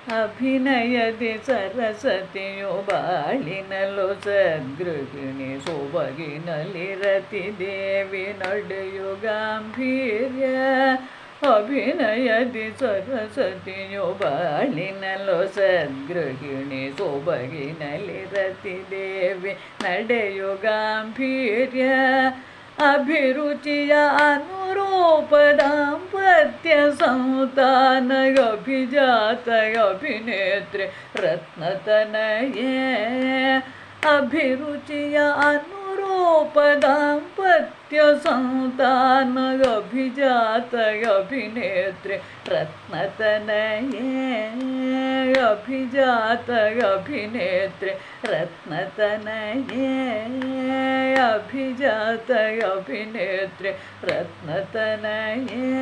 ಅಭಿನಯದಿ ಸರಸ್ವತಿಯು ಬಾಳಿನಲು ಸದ್ಗೃಹಿಣಿ ಸೊಬಗಿನಲ್ಲಿ ರತಿ ದೇವಿ ನಡೆಯು ಗಾಂಭೀರ್ಯ. ಅಭಿನಯದಿ ಸರಸ್ವತಿಯು ಬಾಳಿನಲು ಸದ್ಗೃಹಿಣಿ ಸೊಬಗಿನಲ್ಲಿ ರತಿ ದೇವಿ ನಡೆಯು ಗಾಂಭೀರ್ಯ. ಅಭಿರುಚಿಯ ಅನುರೂಪ ದಾಂಪತ್ಯ ಸಂತಾನ ಅಭಿಜಾತ ಅಭಿನೇತ್ರಿ ರತ್ನತನಯೇ. ಅಭಿರುಚಿಯ ಅನುರೂಪ ದಾಂಪತ್ಯ ಸಂತಾನ ಅಭಿಜಾತ ಅಭಿನೇತ್ರಿ ರತ್ನತನಯೇ. ಅಭಿಜಾತ ಅಭಿನೇತ್ರಿ ರತ್ನತನಯೇ. ಅಭಿಜಾತ ಅಭಿನೇತ್ರಿ ರತ್ನತನಯೇ.